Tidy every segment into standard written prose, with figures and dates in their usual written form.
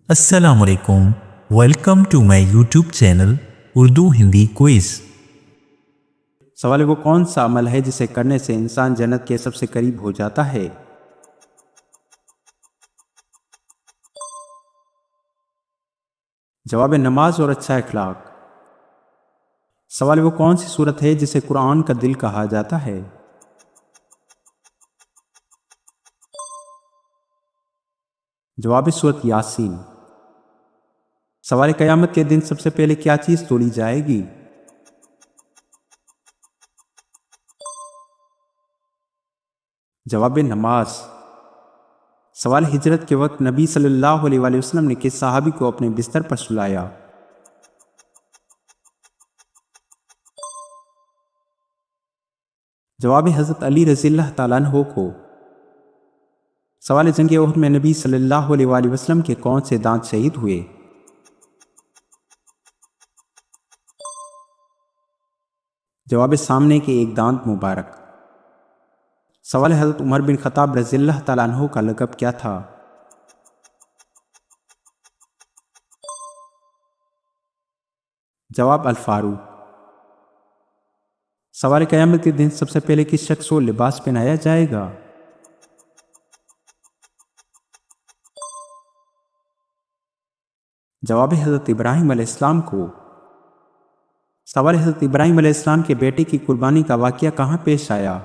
السلام علیکم، welcome to my YouTube channel Urdu Hindi quiz. سوال وہ کون سا عمل ہے جسے کرنے سے انسان جنت کے سب سے قریب ہو جاتا ہے؟ جواب نماز اور اچھا اخلاق۔ سوال وہ کون سی سورت ہے جسے قرآن کا دل کہا جاتا ہے؟ جواب سورت یاسین۔ سوال قیامت کے دن سب سے پہلے کیا چیز تولی جائے گی؟ جواب نماز۔ سوال ہجرت کے وقت نبی صلی اللہ علیہ وآلہ وسلم نے کس صحابی کو اپنے بستر پر سلایا؟ جواب حضرت علی رضی اللہ تعالیٰ عنہ کو۔ سوال جنگ احد میں نبی صلی اللہ علیہ وآلہ وسلم کے کون سے دانت شہید ہوئے؟ جواب سامنے کے ایک دانت مبارک۔ سوال حضرت عمر بن خطاب رضی اللہ تعالیٰ عنہ کا لقب کیا تھا؟ جواب الفاروق۔ سوال قیامت کے دن سب سے پہلے کس شخص کو لباس پہنایا جائے گا؟ جواب حضرت ابراہیم علیہ السلام کو۔ سوال حضرت ابراہیم علیہ السلام کے بیٹے کی قربانی کا واقعہ کہاں پیش آیا؟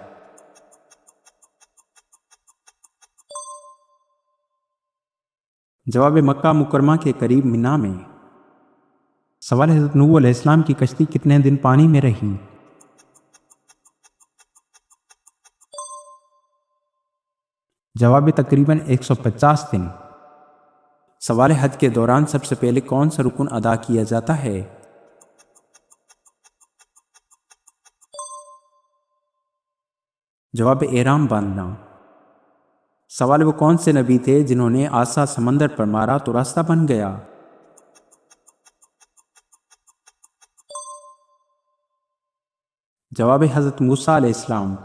جواب مکہ مکرمہ کے قریب مینا میں۔ سوال حضرت نوح علیہ السلام کی کشتی کتنے دن پانی میں رہی؟ جواب تقریباً 150 دن۔ سوال حج کے دوران سب سے پہلے کون سا رکن ادا کیا جاتا ہے؟ جواب احرام باندھنا۔ سوال وہ کون سے نبی تھے جنہوں نے عصا سمندر پر مارا تو راستہ بن گیا؟ جواب حضرت موسیٰ علیہ السلام۔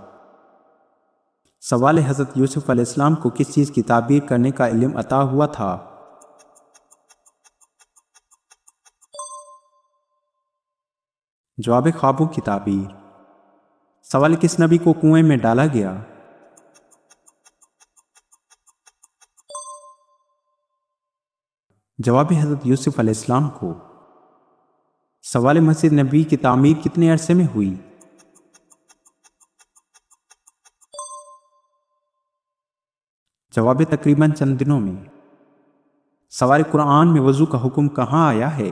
سوال حضرت یوسف علیہ السلام کو کس چیز کی تعبیر کرنے کا علم عطا ہوا تھا؟ جواب خوابوں کی تعبیر۔ سوال کس نبی کو کنویں میں ڈالا گیا؟ جواب حضرت یوسف علیہ السلام کو۔ سوال مسجد نبی کی تعمیر کتنے عرصے میں ہوئی؟ جواب تقریباً چند دنوں میں۔ سوال قرآن میں وضو کا حکم کہاں آیا ہے؟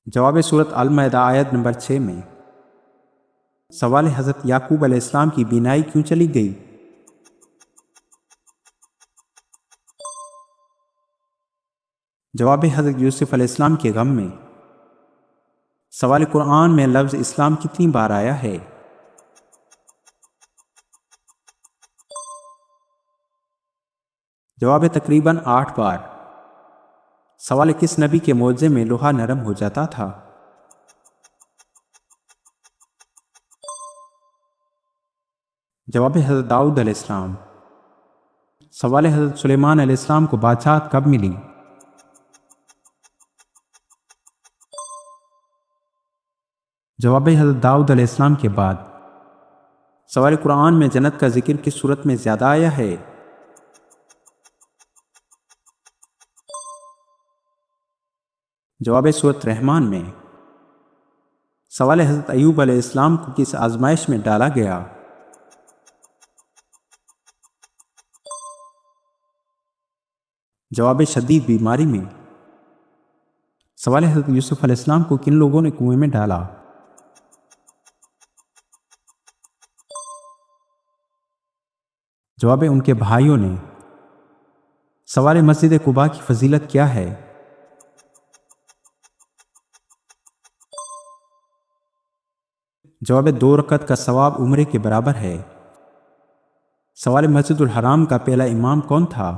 جواب سورت المائدہ آیت نمبر 6 میں۔ سوال حضرت یعقوب علیہ السلام کی بینائی کیوں چلی گئی؟ جواب حضرت یوسف علیہ السلام کے غم میں۔ سوال قرآن میں لفظ اسلام کتنی بار آیا ہے؟ جواب تقریباً 8 بار۔ سوال کس نبی کے معجزے میں لوہا نرم ہو جاتا تھا؟ جواب حضرت داؤد علیہ السلام۔ سوال حضرت سلیمان علیہ السلام کو بادشاہت کب ملی؟ جواب حضرت داؤد علیہ السلام کے بعد۔ سوال قرآن میں جنت کا ذکر کس صورت میں زیادہ آیا ہے؟ جواب سورت رحمان میں۔ سوال حضرت ایوب علیہ السلام کو کس آزمائش میں ڈالا گیا؟ جواب شدید بیماری میں۔ سوال حضرت یوسف علیہ السلام کو کن لوگوں نے کنویں میں ڈالا؟ جواب ان کے بھائیوں نے۔ سوال مسجد قباء کی فضیلت کیا ہے؟ جواب 2 رکعت کا ثواب عمرے کے برابر ہے۔ سوال مسجد الحرام کا پہلا امام کون تھا؟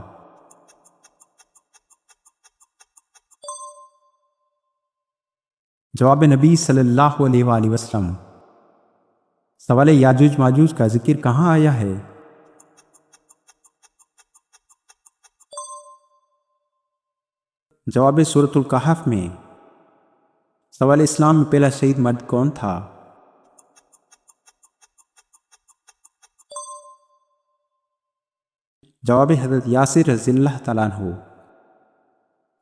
جواب نبی صلی اللہ علیہ وآلہ وسلم۔ سوال یاجوج ماجوج کا ذکر کہاں آیا ہے؟ جواب سورۃ الکہف میں سوال اسلام میں پہلا شہید مرد کون تھا؟ جواب حضرت یاسر رضی اللہ تعالیٰ عنہ۔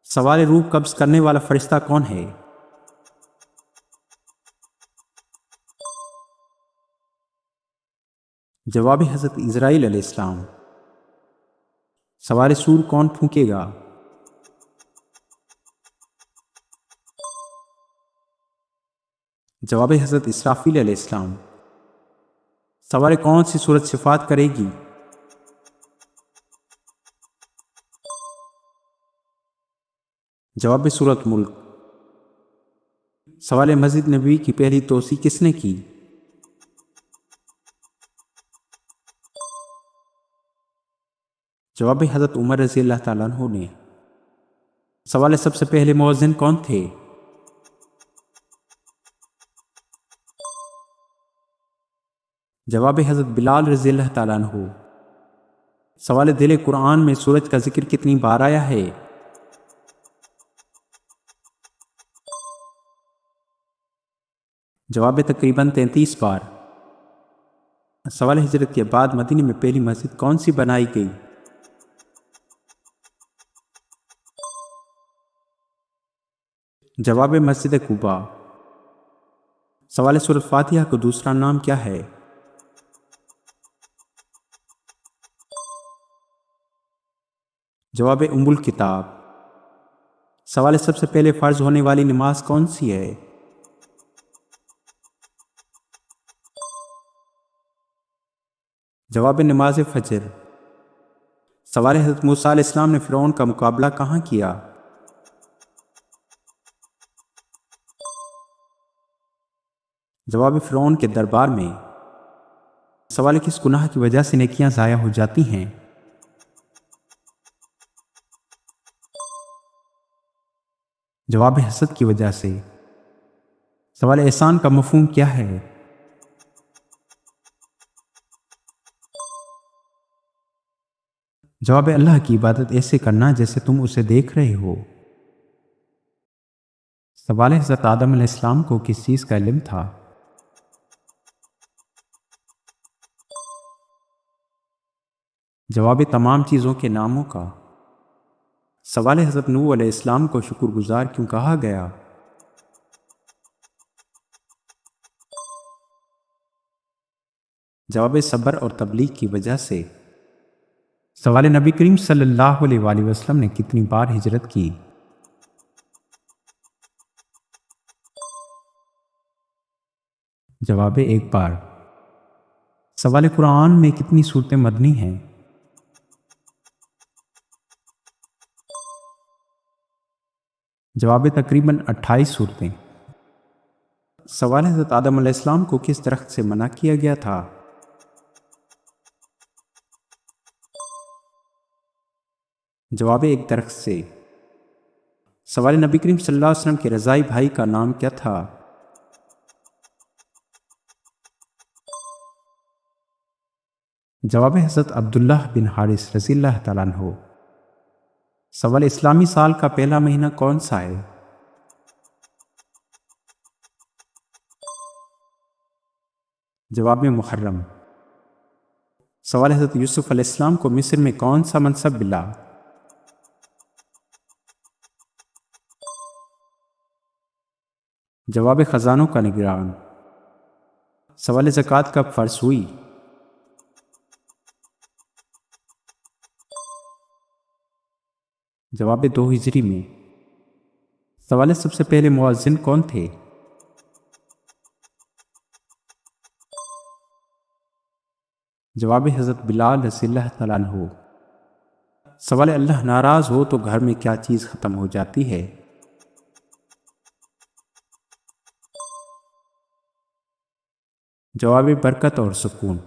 سوال روح قبض کرنے والا فرشتہ کون ہے؟ جواب حضرت اسرائیل علیہ السلام۔ سوال سور کون پھونکے گا؟ جواب حضرت اسرافیل علیہ السلام۔ سوال کون سی صورت شفاعت کرے گی؟ جواب سورۃ ملک۔ سوال مسجد نبوی کی پہلی توسیع کس نے کی؟ جواب حضرت عمر رضی اللہ تعالیٰ عنہ نے۔ سوال سب سے پہلے مؤذن کون تھے؟ جواب حضرت بلال رضی اللہ تعالیٰ عنہ۔ سوال دل قرآن میں سورج کا ذکر کتنی بار آیا ہے؟ جواب تقریباً 33 بار۔ سوال ہجرت کے بعد مدینے میں پہلی مسجد کون سی بنائی گئی؟ جواب مسجد قباء۔ سوال سورۃ فاتحہ کا دوسرا نام کیا ہے؟ جواب ام الکتاب۔ سوال سب سے پہلے فرض ہونے والی نماز کون سی ہے؟ جواب نماز فجر۔ سوال حضرت موسیٰ علیہ السلام نے فرعون کا مقابلہ کہاں کیا؟ جواب فرعون کے دربار میں۔ سوال کس گناہ کی وجہ سے نیکیاں ضائع ہو جاتی ہیں؟ جواب حسد کی وجہ سے۔ سوال احسان کا مفہوم کیا ہے؟ جواب اللہ کی عبادت ایسے کرنا جیسے تم اسے دیکھ رہے ہو۔ سوال حضرت آدم علیہ السلام کو کس چیز کا علم تھا؟ جواب تمام چیزوں کے ناموں کا۔ سوال حضرت نوح علیہ السلام کو شکر گزار کیوں کہا گیا؟ جواب صبر اور تبلیغ کی وجہ سے۔ سوال نبی کریم صلی اللہ علیہ وآلہ وسلم نے کتنی بار ہجرت کی؟ جواب 1 بار۔ سوال قرآن میں کتنی صورتیں مدنی ہیں؟ جواب تقریباً 28 صورتیں۔ سوال حضرت آدم علیہ السلام کو کس درخت سے منع کیا گیا تھا؟ جواب ایک درخت سے۔ سوال نبی کریم صلی اللہ علیہ وسلم کے رضائی بھائی کا نام کیا تھا؟ جواب حضرت عبداللہ بن حارث رضی اللہ تعالیٰ عنہ۔ سوال اسلامی سال کا پہلا مہینہ کون سا ہے؟ جواب میں محرم۔ سوال حضرت یوسف علیہ السلام کو مصر میں کون سا منصب ملا؟ جواب خزانوں کا نگران۔ سوال زکوٰۃ کب فرض ہوئی؟ جواب 2 ہجری میں۔ سوال سب سے پہلے مؤذن کون تھے؟ جواب حضرت بلال رضی اللہ تعالیٰ عنہ۔ سوال اللہ ناراض ہو تو گھر میں کیا چیز ختم ہو جاتی ہے؟ جواب برکت اور سکون۔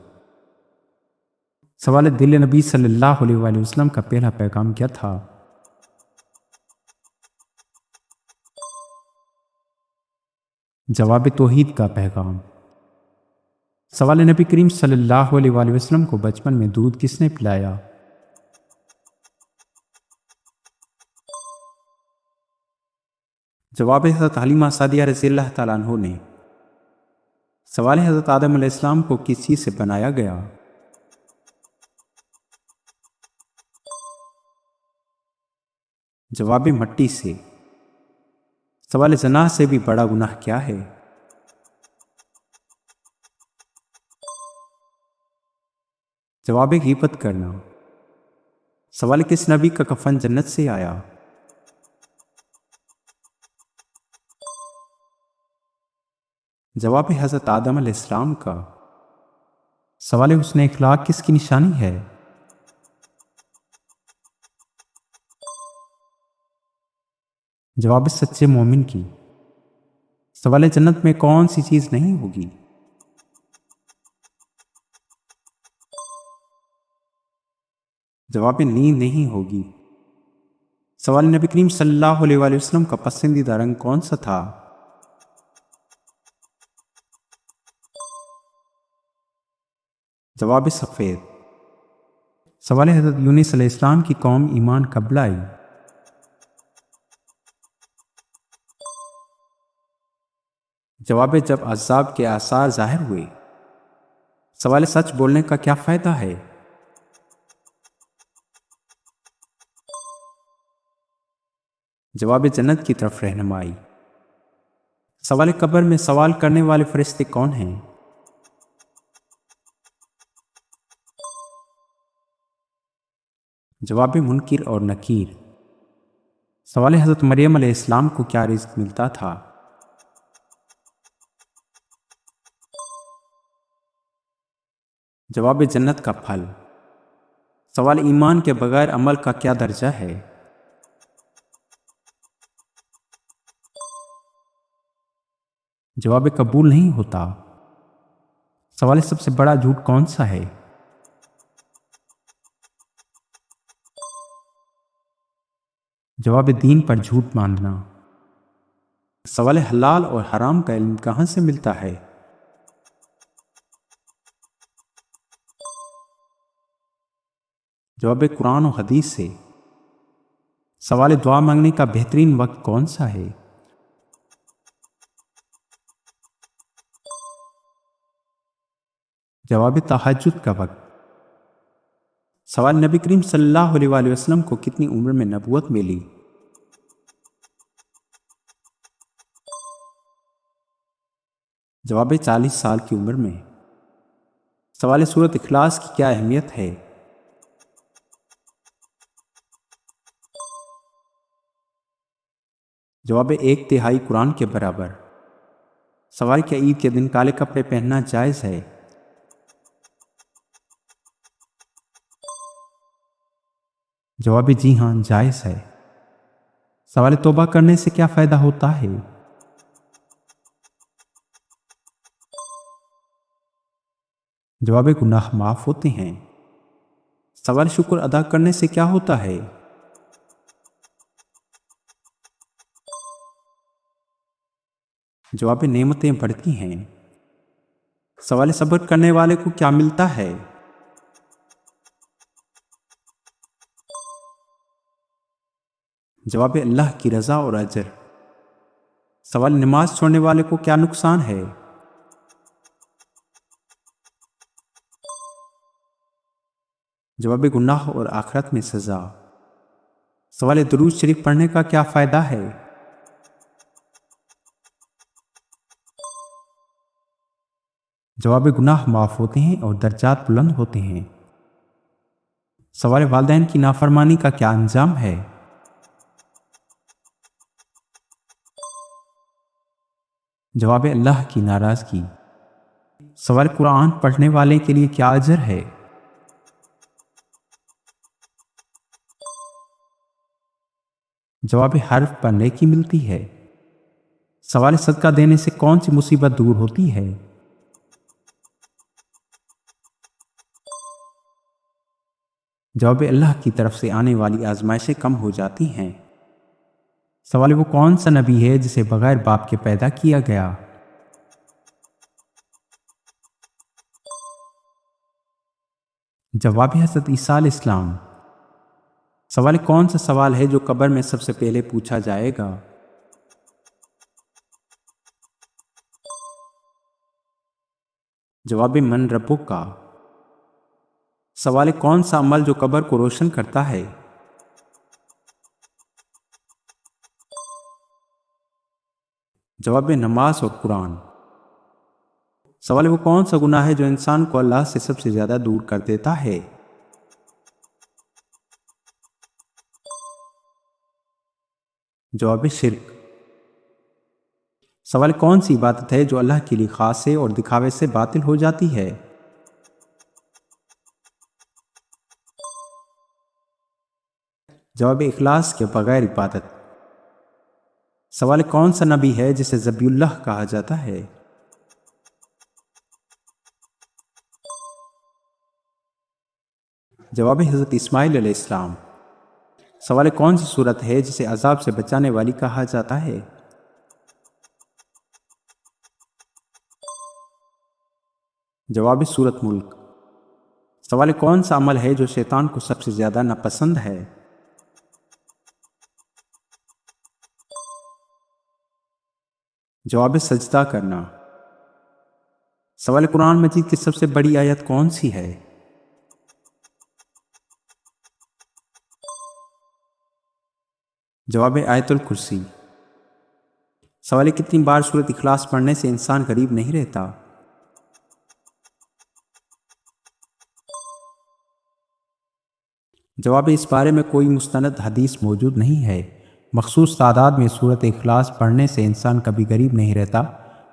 سوال دل نبی صلی اللہ علیہ وآلہ وسلم کا پہلا پیغام کیا تھا؟ جواب توحید کا پیغام۔ سوال نبی کریم صلی اللہ علیہ وآلہ وسلم کو بچپن میں دودھ کس نے پلایا؟ جواب حضرت حلیمہ سعدیہ رضی اللہ تعالیٰ عنہ نے سوال حضرت آدم علیہ السلام کو کس چیز سے بنایا گیا؟ جواب مٹی سے۔ سوال زنا سے بھی بڑا گناہ کیا ہے؟ جواب غیبت کرنا۔ سوال کس نبی کا کفن جنت سے آیا؟ جواب حضرت آدم علیہ السلام کا۔ سوال حسن اخلاق کس کی نشانی ہے؟ جواب سچے مومن کی۔ سوال جنت میں کون سی چیز نہیں ہوگی؟ جواب نیند نہیں ہوگی۔ سوال نبی کریم صلی اللہ علیہ وآلہ وسلم کا پسندیدہ رنگ کون سا تھا؟ جواب سفید۔ سوال حضرت یونس علیہ السلام کی قوم ایمان کب لائی؟ جواب جب عذاب کے آثار ظاہر ہوئے۔ سوال سچ بولنے کا کیا فائدہ ہے؟ جواب جنت کی طرف رہنمائی۔ سوال قبر میں سوال کرنے والے فرشتے کون ہیں؟ جواب منکر اور نکیر۔ سوال حضرت مریم علیہ السلام کو کیا رزق ملتا تھا؟ جواب جنت کا پھل۔ سوال ایمان کے بغیر عمل کا کیا درجہ ہے؟ جواب قبول نہیں ہوتا۔ سوال سب سے بڑا جھوٹ کون سا ہے؟ جواب دین پر جھوٹ باندھنا۔ سوال حلال اور حرام کا علم کہاں سے ملتا ہے؟ جواب قرآن و حدیث سے۔ سوال دعا مانگنے کا بہترین وقت کون سا ہے؟ جواب تہجد کا وقت۔ سوال نبی کریم صلی اللہ علیہ وآلہ وسلم کو کتنی عمر میں نبوت ملی؟ جواب 40 سال کی عمر میں۔ سوال سورۃ اخلاص کی کیا اہمیت ہے؟ جواب 1/3 قرآن کے برابر۔ سوال کیا عید کے دن کالے کپڑے پہننا جائز ہے؟ جواب جی ہاں جائز ہے۔ سوال توبہ کرنے سے کیا فائدہ ہوتا ہے؟ جواب گناہ معاف ہوتے ہیں۔ سوال شکر ادا کرنے سے کیا ہوتا ہے؟ جواب نعمتیں بڑھتی ہیں۔ سوال صبر کرنے والے کو کیا ملتا ہے؟ جواب اللہ کی رضا اور اجر۔ سوال نماز چھوڑنے والے کو کیا نقصان ہے؟ جواب گناہ اور آخرت میں سزا۔ سوال درود شریف پڑھنے کا کیا فائدہ ہے؟ جواب گناہ معاف ہوتے ہیں اور درجات بلند ہوتے ہیں۔ سوال والدین کی نافرمانی کا کیا انجام ہے؟ جواب اللہ کی ناراضگی۔ سوال قرآن پڑھنے والے کے لیے کیا اجر ہے؟ جواب حرف پر نیکی ملتی ہے۔ سوال صدقہ دینے سے کون سی مصیبت دور ہوتی ہے؟ جواب اللہ کی طرف سے آنے والی آزمائشیں کم ہو جاتی ہیں۔ سوال وہ کون سا نبی ہے جسے بغیر باپ کے پیدا کیا گیا؟ جواب حضرت عیسیٰ علیہ السلام۔ سوال کون سا سوال ہے جو قبر میں سب سے پہلے پوچھا جائے گا؟ جواب من ربک کا۔ سوال کون سا عمل جو قبر کو روشن کرتا ہے؟ جواب نماز اور قرآن۔ سوال وہ کون سا گناہ ہے جو انسان کو اللہ سے سب سے زیادہ دور کر دیتا ہے؟ جواب شرک۔ سوال کون سی عبادت ہے جو اللہ کے لیے خاص ہے اور دکھاوے سے باطل ہو جاتی ہے؟ جواب اخلاص کے بغیر عبادت۔ سوال کون سا نبی ہے جسے ذبیح اللہ کہا جاتا ہے؟ جواب حضرت اسماعیل علیہ السلام۔ سوال کون سی صورت ہے جسے عذاب سے بچانے والی کہا جاتا ہے؟ جواب سورۃ ملک۔ سوال کون سا عمل ہے جو شیطان کو سب سے زیادہ ناپسند ہے؟ جواب سجدہ کرنا۔ سوال قرآن مجید کی سب سے بڑی آیت کون سی ہے؟ جواب آیت الکرسی۔ سوال کتنی بار سورۃ اخلاص پڑھنے سے انسان غریب نہیں رہتا؟ جواب اس بارے میں کوئی مستند حدیث موجود نہیں ہے۔ مخصوص تعداد میں سورۃ اخلاص پڑھنے سے انسان کبھی غریب نہیں رہتا،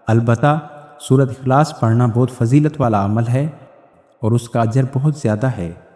البتہ سورۃ اخلاص پڑھنا بہت فضیلت والا عمل ہے اور اس کا اجر بہت زیادہ ہے۔